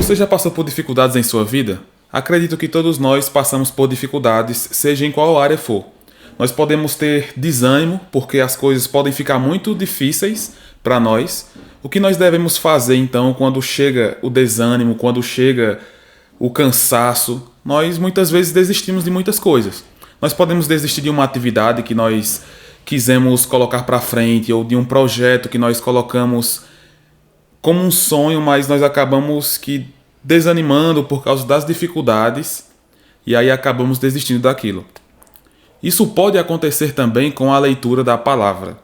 Você já passou por dificuldades em sua vida? Acredito que todos nós passamos por dificuldades, seja em qual área for. Nós podemos ter desânimo, porque as coisas podem ficar muito difíceis para nós. O que nós devemos fazer então quando chega o desânimo, quando chega o cansaço? Nós muitas vezes desistimos de muitas coisas. Nós podemos desistir de uma atividade que nós quisemos colocar para frente, ou de um projeto que nós colocamos como um sonho, mas nós acabamos que desanimando por causa das dificuldades e aí acabamos desistindo daquilo. Isso pode acontecer também com a leitura da palavra.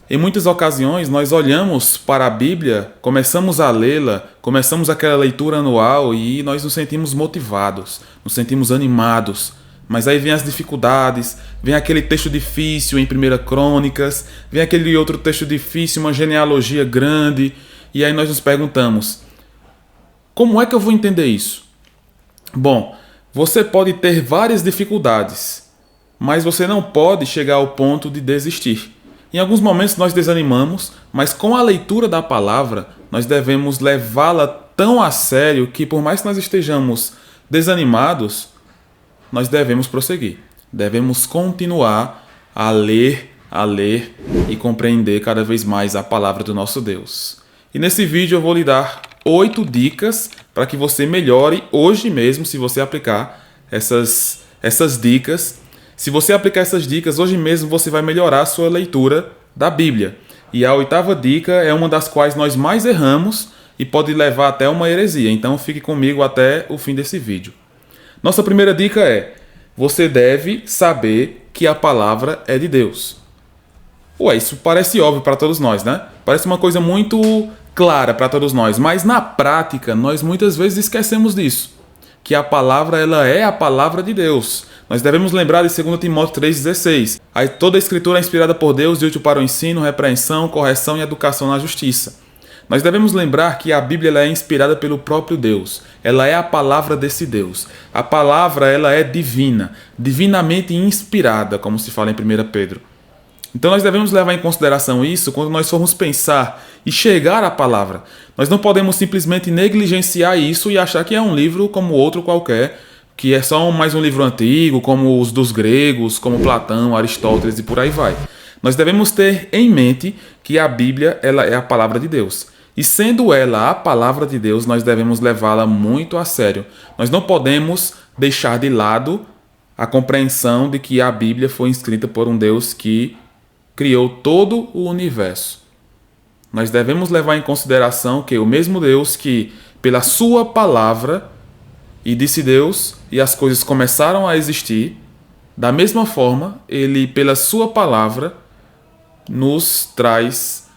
Em muitas ocasiões nós olhamos para a Bíblia, começamos a lê-la, começamos aquela leitura anual e nós nos sentimos motivados, nos sentimos animados. Mas aí vem as dificuldades, vem aquele texto difícil em 1 Crônicas, vem aquele outro texto difícil, uma genealogia grande, e aí nós nos perguntamos, como é que eu vou entender isso? Bom, você pode ter várias dificuldades, mas você não pode chegar ao ponto de desistir. Em alguns momentos nós desanimamos, mas com a leitura da palavra, nós devemos levá-la tão a sério que por mais que nós estejamos desanimados, nós devemos prosseguir. Devemos continuar a ler e compreender cada vez mais a palavra do nosso Deus. E nesse vídeo eu vou lhe dar 8 dicas para que você melhore hoje mesmo, se você aplicar essas dicas. Se você aplicar essas dicas, hoje mesmo você vai melhorar a sua leitura da Bíblia. E a 8ª dica é uma das quais nós mais erramos e pode levar até uma heresia. Então fique comigo até o fim desse vídeo. Nossa primeira dica é: você deve saber que a palavra é de Deus. Isso parece óbvio para todos nós, né? Parece uma coisa muito clara para todos nós, mas na prática nós muitas vezes esquecemos disso, que a palavra ela é a palavra de Deus. Nós devemos lembrar de 2 Timóteo 3,16. Toda a escritura é inspirada por Deus e útil para o ensino, repreensão, correção e educação na justiça. Nós devemos lembrar que a Bíblia ela é inspirada pelo próprio Deus. Ela é a palavra desse Deus. A palavra ela é divina, divinamente inspirada, como se fala em 1 Pedro. Então nós devemos levar em consideração isso quando nós formos pensar e chegar à palavra. Nós não podemos simplesmente negligenciar isso e achar que é um livro como outro qualquer, que é só mais um livro antigo, como os dos gregos, como Platão, Aristóteles e por aí vai. Nós devemos ter em mente que a Bíblia ela é a palavra de Deus. E sendo ela a palavra de Deus, nós devemos levá-la muito a sério. Nós não podemos deixar de lado a compreensão de que a Bíblia foi escrita por um Deus que criou todo o universo. Nós devemos levar em consideração que o mesmo Deus que, pela sua palavra, e disse Deus, e as coisas começaram a existir, da mesma forma, ele, pela sua palavra, nos traz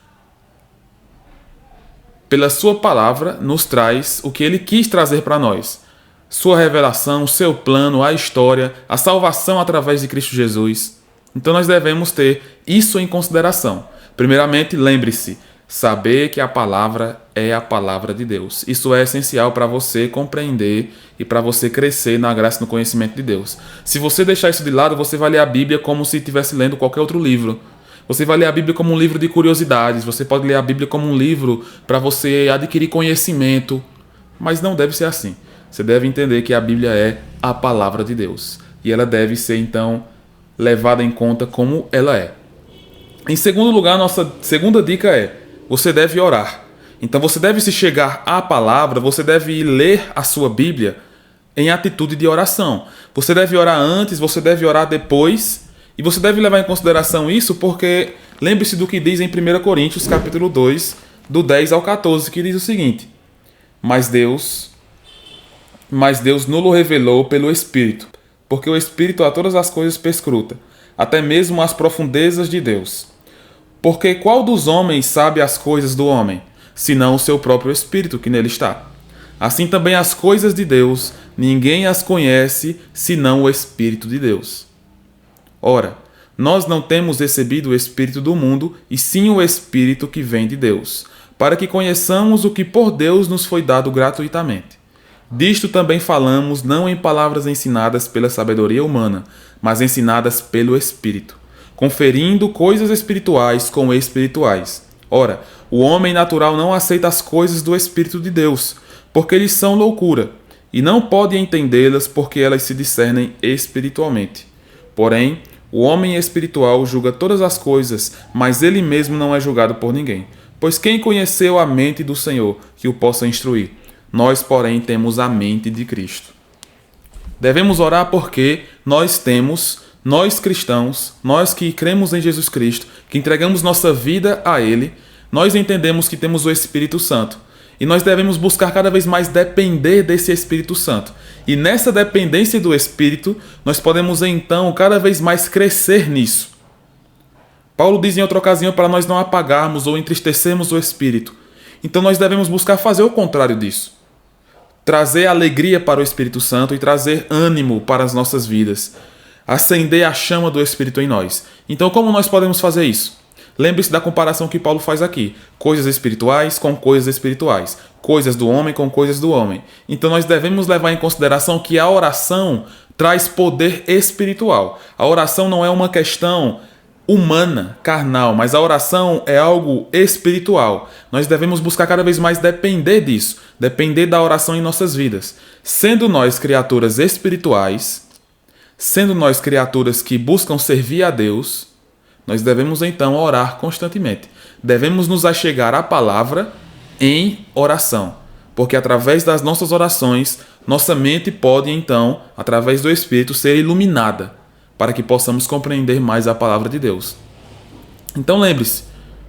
o que ele quis trazer para nós. Sua revelação, seu plano, a história, a salvação através de Cristo Jesus. Então nós devemos ter isso em consideração. Primeiramente, lembre-se, saber que a palavra é a palavra de Deus. Isso é essencial para você compreender e para você crescer na graça e no conhecimento de Deus. Se você deixar isso de lado, você vai ler a Bíblia como se estivesse lendo qualquer outro livro. Você vai ler a Bíblia como um livro de curiosidades, você pode ler a Bíblia como um livro para você adquirir conhecimento, mas não deve ser assim. Você deve entender que a Bíblia é a palavra de Deus e ela deve ser, então, levada em conta como ela é. Em segundo lugar, nossa segunda dica é: você deve orar. Então você deve se chegar à palavra, você deve ler a sua Bíblia em atitude de oração. Você deve orar antes, você deve orar depois. E você deve levar em consideração isso porque lembre-se do que diz em 1 Coríntios capítulo 2, do 10 ao 14, que diz o seguinte: Mas Deus nos revelou pelo Espírito, porque o Espírito a todas as coisas perscruta, até mesmo as profundezas de Deus. Porque qual dos homens sabe as coisas do homem, senão o seu próprio Espírito que nele está? Assim também as coisas de Deus, ninguém as conhece, senão o Espírito de Deus. Ora, nós não temos recebido o Espírito do mundo, e sim o Espírito que vem de Deus, para que conheçamos o que por Deus nos foi dado gratuitamente. Disto também falamos, não em palavras ensinadas pela sabedoria humana, mas ensinadas pelo Espírito, conferindo coisas espirituais com espirituais. Ora, O homem natural não aceita as coisas do Espírito de Deus, porque eles são loucura, e não pode entendê-las porque elas se discernem espiritualmente. Porém, o homem espiritual julga todas as coisas, mas ele mesmo não é julgado por ninguém. Pois quem conheceu a mente do Senhor que o possa instruir? Nós, porém, temos a mente de Cristo. Devemos orar porque nós cristãos, nós que cremos em Jesus Cristo, que entregamos nossa vida a Ele, nós entendemos que temos o Espírito Santo. E nós devemos buscar cada vez mais depender desse Espírito Santo. E nessa dependência do Espírito, nós podemos então cada vez mais crescer nisso. Paulo diz em outra ocasião para nós não apagarmos ou entristecermos o Espírito. Então nós devemos buscar fazer o contrário disso. Trazer alegria para o Espírito Santo e trazer ânimo para as nossas vidas. Acender a chama do Espírito em nós. Então como nós podemos fazer isso? Lembre-se da comparação que Paulo faz aqui. Coisas espirituais com coisas espirituais. Coisas do homem com coisas do homem. Então nós devemos levar em consideração que a oração traz poder espiritual. A oração não é uma questão humana, carnal, mas a oração é algo espiritual. Nós devemos buscar cada vez mais depender disso. Depender da oração em nossas vidas. Sendo nós criaturas espirituais, sendo nós criaturas que buscam servir a Deus, nós devemos então orar constantemente. Devemos nos achegar à palavra em oração. Porque através das nossas orações, nossa mente pode então, através do Espírito, ser iluminada para que possamos compreender mais a palavra de Deus. Então lembre-se,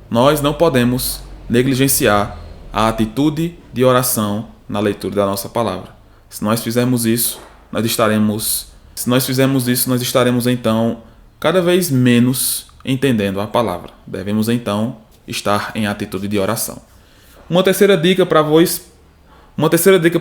nós não podemos negligenciar a atitude de oração na leitura da nossa palavra. Se nós fizermos isso, nós estaremos então cada vez menos entendendo a palavra. Devemos então estar em atitude de oração. Uma terceira dica para vós. Uma terceira dica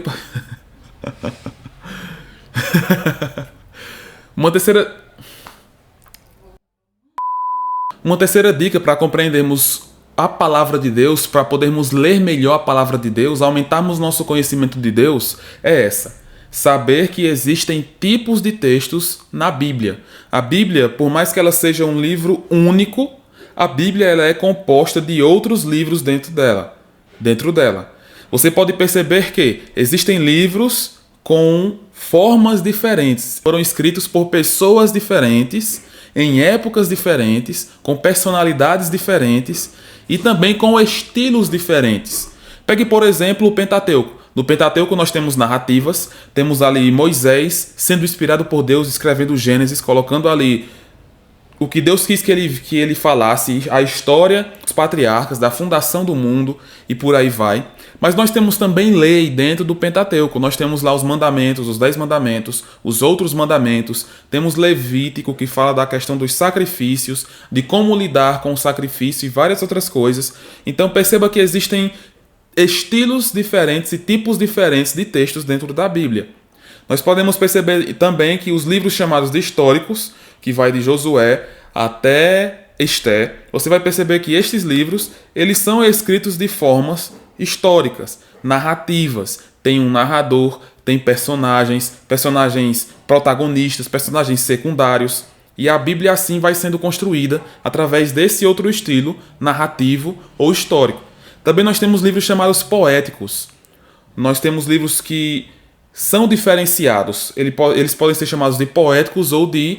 para compreendermos a palavra de Deus, para podermos ler melhor a palavra de Deus, aumentarmos nosso conhecimento de Deus, é essa. Saber que existem tipos de textos na Bíblia. A Bíblia, por mais que ela seja um livro único, a Bíblia ela é composta de outros livros dentro dela. Você pode perceber que existem livros com formas diferentes. Foram escritos por pessoas diferentes, em épocas diferentes, com personalidades diferentes e também com estilos diferentes. Pegue, por exemplo, o Pentateuco. No Pentateuco nós temos narrativas, temos ali Moisés sendo inspirado por Deus, escrevendo Gênesis, colocando ali o que Deus quis que ele falasse, a história dos patriarcas, da fundação do mundo e por aí vai. Mas nós temos também lei dentro do Pentateuco. Nós temos lá os mandamentos, os 10 mandamentos, os outros mandamentos. Temos Levítico, que fala da questão dos sacrifícios, de como lidar com o sacrifício e várias outras coisas. Então perceba que existem estilos diferentes e tipos diferentes de textos dentro da Bíblia. Nós podemos perceber também que os livros chamados de históricos, que vai de Josué até Esther, você vai perceber que estes livros eles são escritos de formas históricas, narrativas. Tem um narrador, tem personagens protagonistas, personagens secundários. E a Bíblia assim vai sendo construída através desse outro estilo narrativo ou histórico. Também nós temos livros chamados poéticos. Nós temos livros que são diferenciados. Eles podem ser chamados de poéticos ou de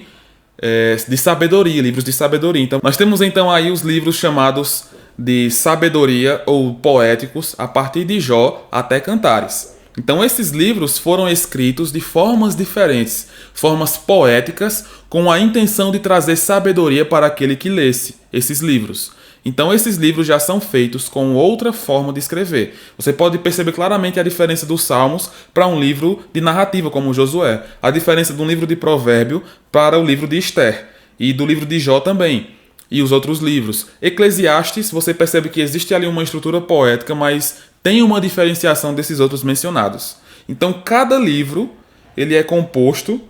sabedoria, livros de sabedoria. Então, nós temos então aí os livros chamados de sabedoria ou poéticos a partir de Jó até Cantares. Então esses livros foram escritos de formas diferentes, formas poéticas, com a intenção de trazer sabedoria para aquele que lesse esses livros. Então esses livros já são feitos com outra forma de escrever. Você pode perceber claramente a diferença dos Salmos para um livro de narrativa como Josué, a diferença de um livro de Provérbio para o livro de Esther e do livro de Jó também. E os outros livros. Eclesiastes, você percebe que existe ali uma estrutura poética, mas tem uma diferenciação desses outros mencionados. Então, cada livro ele é composto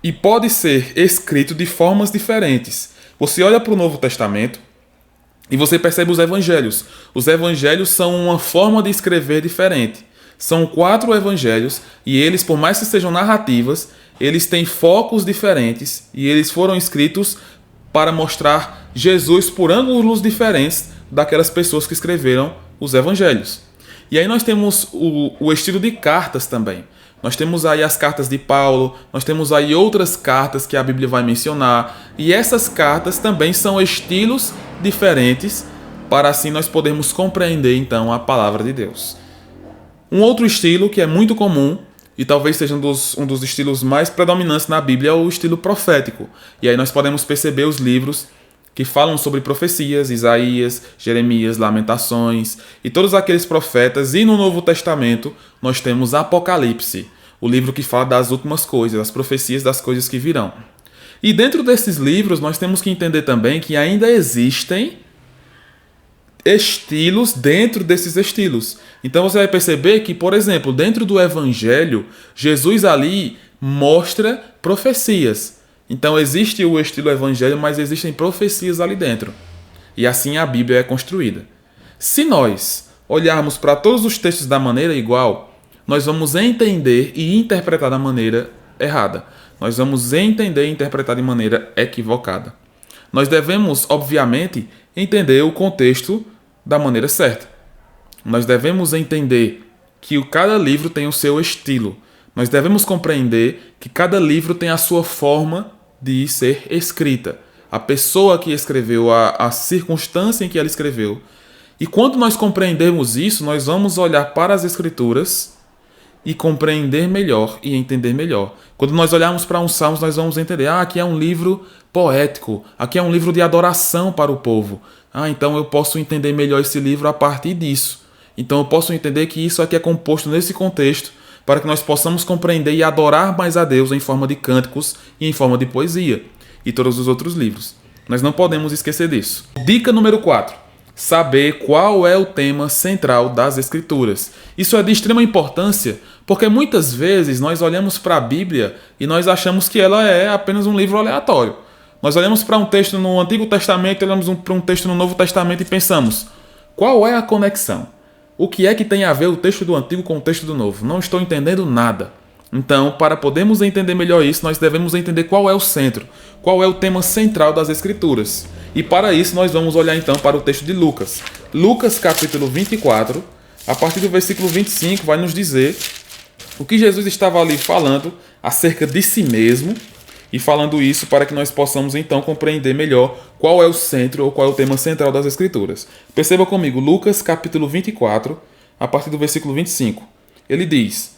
e pode ser escrito de formas diferentes. Você olha para o Novo Testamento e você percebe os evangelhos. Os evangelhos são uma forma de escrever diferente. São 4 evangelhos e eles, por mais que sejam narrativas, eles têm focos diferentes e eles foram escritos para mostrar Jesus por ângulos diferentes daquelas pessoas que escreveram os evangelhos. E aí nós temos o estilo de cartas também. Nós temos aí as cartas de Paulo, nós temos aí outras cartas que a Bíblia vai mencionar, e essas cartas também são estilos diferentes para assim nós podermos compreender então a palavra de Deus. Um outro estilo que é muito comum, e talvez seja um dos estilos mais predominantes na Bíblia, é o estilo profético. E aí nós podemos perceber os livros que falam sobre profecias, Isaías, Jeremias, Lamentações e todos aqueles profetas. E no Novo Testamento nós temos Apocalipse, o livro que fala das últimas coisas, as profecias das coisas que virão. E dentro desses livros nós temos que entender também que ainda existem estilos dentro desses estilos. Então você vai perceber que, por exemplo, dentro do Evangelho, Jesus ali mostra profecias. Então existe o estilo evangelho, mas existem profecias ali dentro. E assim a Bíblia é construída. Se nós olharmos para todos os textos da maneira igual, nós vamos entender e interpretar da maneira errada. Nós vamos entender e interpretar de maneira equivocada. Nós devemos, obviamente, entender o contexto da maneira certa. Nós devemos entender que cada livro tem o seu estilo. Nós devemos compreender que cada livro tem a sua forma de ser escrita. A pessoa que escreveu, a circunstância em que ela escreveu. E quando nós compreendermos isso, nós vamos olhar para as Escrituras e compreender melhor e entender melhor. Quando nós olharmos para um Salmos, nós vamos entender, aqui é um livro poético, aqui é um livro de adoração para o povo. Então eu posso entender melhor esse livro a partir disso. Então eu posso entender que isso aqui é composto nesse contexto para que nós possamos compreender e adorar mais a Deus em forma de cânticos e em forma de poesia. E todos os outros livros. Nós não podemos esquecer disso. Dica número 4. Saber qual é o tema central das Escrituras. Isso é de extrema importância, porque muitas vezes nós olhamos para a Bíblia e nós achamos que ela é apenas um livro aleatório. Nós olhamos para um texto no Antigo Testamento, olhamos para um texto no Novo Testamento e pensamos, qual é a conexão? O que é que tem a ver o texto do Antigo com o texto do Novo? Não estou entendendo nada. Então, para podermos entender melhor isso, nós devemos entender qual é o centro, qual é o tema central das Escrituras. E para isso nós vamos olhar então para o texto de Lucas. Lucas capítulo 24, a partir do versículo 25, vai nos dizer o que Jesus estava ali falando acerca de si mesmo, e falando isso para que nós possamos então compreender melhor qual é o centro ou qual é o tema central das Escrituras. Perceba comigo, Lucas capítulo 24, a partir do versículo 25. Ele diz: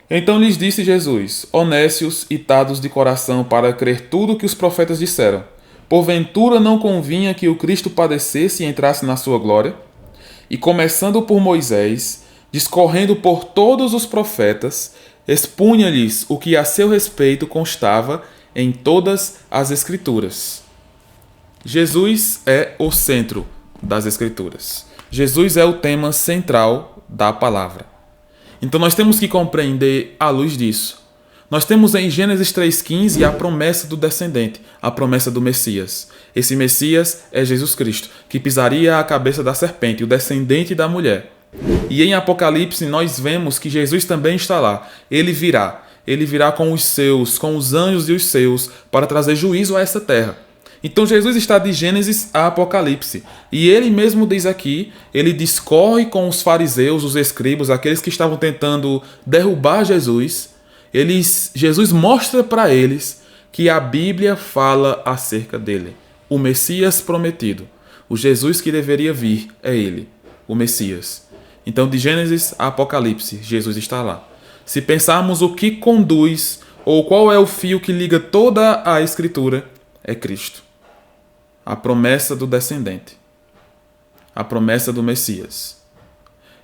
Então lhes disse Jesus, honestos e tardos de coração para crer tudo o que os profetas disseram. Porventura não convinha que o Cristo padecesse e entrasse na sua glória? E começando por Moisés, discorrendo por todos os profetas, expunha-lhes o que a seu respeito constava em todas as Escrituras. Jesus é o centro das Escrituras. Jesus é o tema central da palavra. Então nós temos que compreender à luz disso. Nós temos em Gênesis 3,15 a promessa do descendente, a promessa do Messias. Esse Messias é Jesus Cristo, que pisaria a cabeça da serpente, o descendente da mulher. E em Apocalipse nós vemos que Jesus também está lá. Ele virá com os seus, com os anjos e os seus, para trazer juízo a essa terra. Então Jesus está de Gênesis a Apocalipse. E ele mesmo diz aqui, ele discorre com os fariseus, os escribas, aqueles que estavam tentando derrubar Jesus. Jesus mostra para eles que a Bíblia fala acerca dele. O Messias prometido. O Jesus que deveria vir é ele, o Messias. Então de Gênesis a Apocalipse, Jesus está lá. Se pensarmos o que conduz, ou qual é o fio que liga toda a Escritura, é Cristo. A promessa do descendente. A promessa do Messias.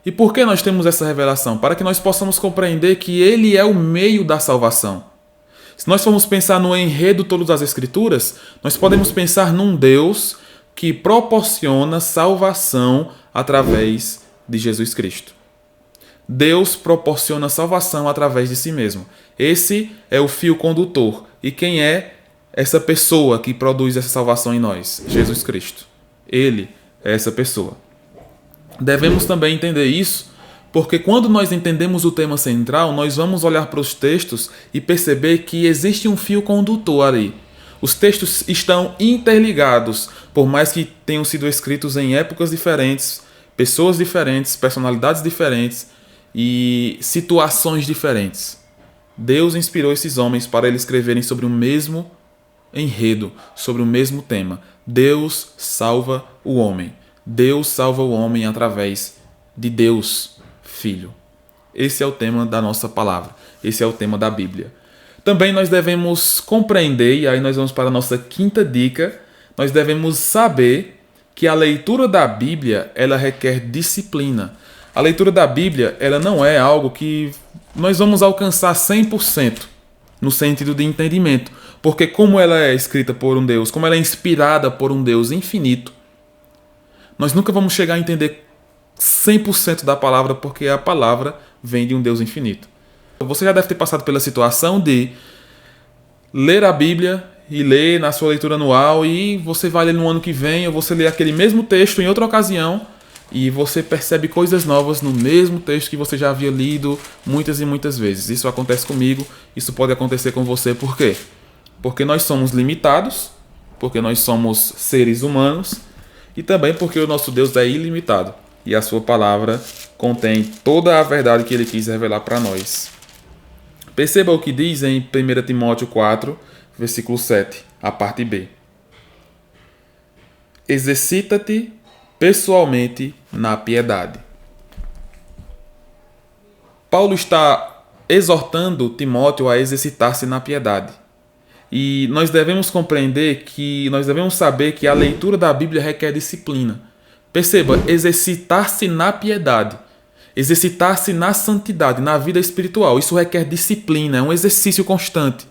E por que nós temos essa revelação? Para que nós possamos compreender que Ele é o meio da salvação. Se nós formos pensar no enredo todo das Escrituras, nós podemos pensar num Deus que proporciona salvação através de Jesus Cristo. Deus proporciona salvação através de si mesmo. Esse é o fio condutor. E quem é essa pessoa que produz essa salvação em nós? Jesus Cristo. Ele é essa pessoa. Devemos também entender isso, porque quando nós entendemos o tema central, nós vamos olhar para os textos e perceber que existe um fio condutor ali. Os textos estão interligados, por mais que tenham sido escritos em épocas diferentes, pessoas diferentes, personalidades diferentes e situações diferentes. Deus inspirou esses homens para eles escreverem sobre o mesmo enredo, sobre o mesmo tema. Deus salva o homem. Deus salva o homem através de Deus, Filho. Esse é o tema da nossa palavra. Esse é o tema da Bíblia. Também nós devemos compreender, e aí nós vamos para a nossa quinta dica, nós devemos saber que a leitura da Bíblia, ela requer disciplina. A leitura da Bíblia, ela não é algo que nós vamos alcançar 100% no sentido de entendimento, porque como ela é escrita por um Deus, como ela é inspirada por um Deus infinito, nós nunca vamos chegar a entender 100% da palavra, porque a palavra vem de um Deus infinito. Você já deve ter passado pela situação de ler a Bíblia e ler na sua leitura anual, e você vai ler no ano que vem, ou você lê aquele mesmo texto em outra ocasião, e você percebe coisas novas no mesmo texto que você já havia lido muitas e muitas vezes. Isso acontece comigo, isso pode acontecer com você. Por quê? Porque nós somos limitados, porque nós somos seres humanos, e também porque o nosso Deus é ilimitado, e a sua palavra contém toda a verdade que ele quis revelar para nós. Perceba o que diz em 1 Timóteo 4, versículo 7, a parte B. Exercita-te pessoalmente na piedade. Paulo está exortando Timóteo a exercitar-se na piedade. E nós devemos compreender que, nós devemos saber que a leitura da Bíblia requer disciplina. Perceba, exercitar-se na piedade, exercitar-se na santidade, na vida espiritual. Isso requer disciplina, é um exercício constante.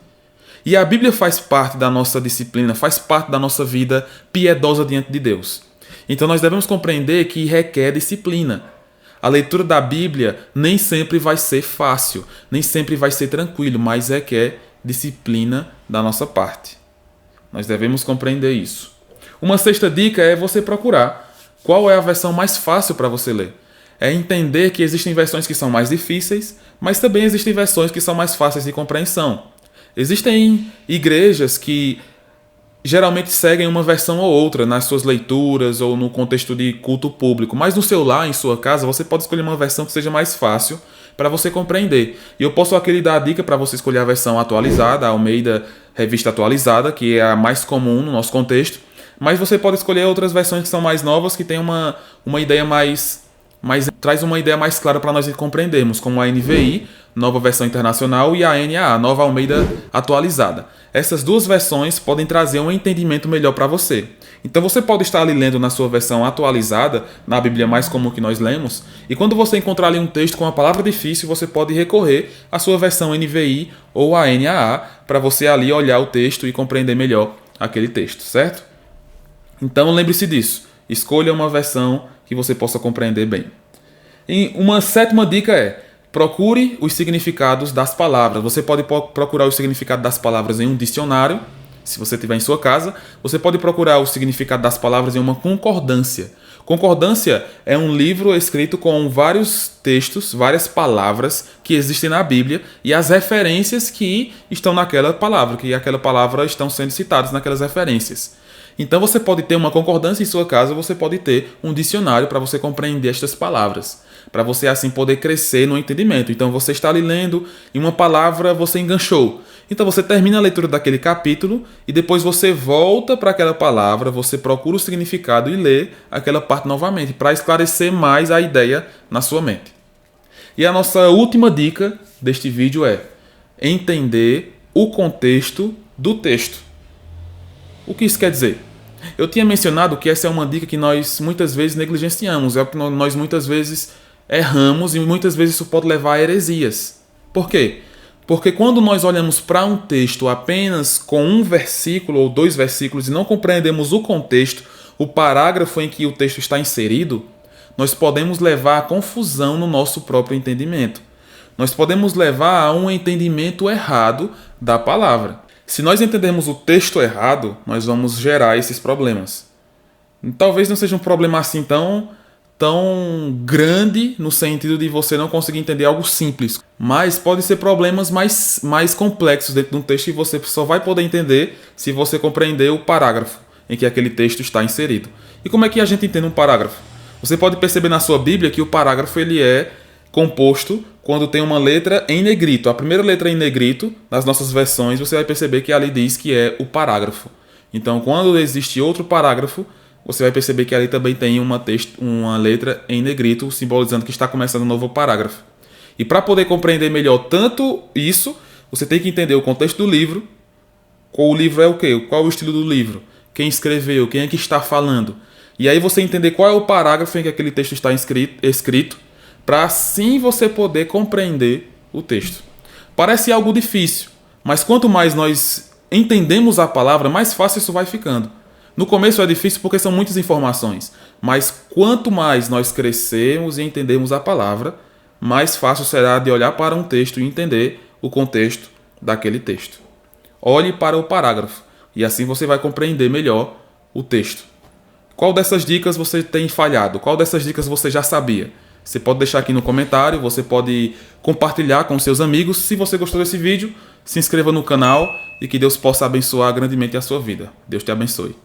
E a Bíblia faz parte da nossa disciplina, faz parte da nossa vida piedosa diante de Deus. Então nós devemos compreender que requer disciplina. A leitura da Bíblia nem sempre vai ser fácil, nem sempre vai ser tranquilo, mas requer disciplina da nossa parte. Nós devemos compreender isso. Uma sexta dica é você procurar qual é a versão mais fácil para você ler. É entender que existem versões que são mais difíceis, mas também existem versões que são mais fáceis de compreensão. Existem igrejas que geralmente seguem uma versão ou outra nas suas leituras ou no contexto de culto público, mas no seu lar, em sua casa, você pode escolher uma versão que seja mais fácil para você compreender. E eu posso aqui lhe dar a dica para você escolher a versão atualizada, a Almeida Revista Atualizada, que é a mais comum no nosso contexto, mas você pode escolher outras versões que são mais novas, que têm uma ideia traz uma ideia mais clara para nós compreendermos, como a NVI, Nova Versão Internacional, e a NAA, Nova Almeida Atualizada. Essas duas versões podem trazer um entendimento melhor para você. Então você pode estar ali lendo na sua versão atualizada, na Bíblia mais comum que nós lemos, e quando você encontrar ali um texto com uma palavra difícil, você pode recorrer à sua versão NVI ou a NAA, para você ali olhar o texto e compreender melhor aquele texto, certo? Então lembre-se disso. Escolha uma versão que você possa compreender bem. E uma sétima dica é: procure os significados das palavras. Você pode procurar o significado das palavras em um dicionário, se você tiver em sua casa. Você pode procurar o significado das palavras em uma concordância. Concordância é um livro escrito com vários textos, várias palavras que existem na Bíblia e as referências que estão naquela palavra, que aquela palavra estão sendo citadas naquelas referências. Então você pode ter uma concordância em sua casa, você pode ter um dicionário para você compreender estas palavras, para você assim poder crescer no entendimento. Então você está ali lendo e uma palavra você enganchou. Então você termina a leitura daquele capítulo e depois você volta para aquela palavra, você procura o significado e lê aquela parte novamente, para esclarecer mais a ideia na sua mente. E a nossa última dica deste vídeo é entender o contexto do texto. O que isso quer dizer? Eu tinha mencionado que essa é uma dica que nós muitas vezes negligenciamos, é o que nós muitas vezes erramos e muitas vezes isso pode levar a heresias. Por quê? Porque quando nós olhamos para um texto apenas com um versículo ou dois versículos e não compreendemos o contexto, o parágrafo em que o texto está inserido, nós podemos levar a confusão no nosso próprio entendimento. Nós podemos levar a um entendimento errado da palavra. Se nós entendermos o texto errado, nós vamos gerar esses problemas. Talvez não seja um problema assim tão tão grande no sentido de você não conseguir entender algo simples, mas pode ser problemas mais complexos dentro de um texto que você só vai poder entender se você compreender o parágrafo em que aquele texto está inserido. E como é que a gente entende um parágrafo? Você pode perceber na sua Bíblia que o parágrafo ele é composto quando tem uma letra em negrito. A primeira letra em negrito, nas nossas versões, você vai perceber que ali diz que é o parágrafo. Então, quando existe outro parágrafo, você vai perceber que ali também tem uma letra em negrito, simbolizando que está começando um novo parágrafo. E para poder compreender melhor tanto isso, você tem que entender o contexto do livro. O livro é o quê? Qual é o estilo do livro? Quem escreveu? Quem é que está falando? E aí você entender qual é o parágrafo em que aquele texto está escrito, para assim você poder compreender o texto. Parece algo difícil, mas quanto mais nós entendemos a palavra, mais fácil isso vai ficando. No começo é difícil porque são muitas informações, mas quanto mais nós crescemos e entendemos a palavra, mais fácil será de olhar para um texto e entender o contexto daquele texto. Olhe para o parágrafo e assim você vai compreender melhor o texto. Qual dessas dicas você tem falhado? Qual dessas dicas você já sabia? Você pode deixar aqui no comentário, você pode compartilhar com seus amigos. Se você gostou desse vídeo, se inscreva no canal e que Deus possa abençoar grandemente a sua vida. Deus te abençoe.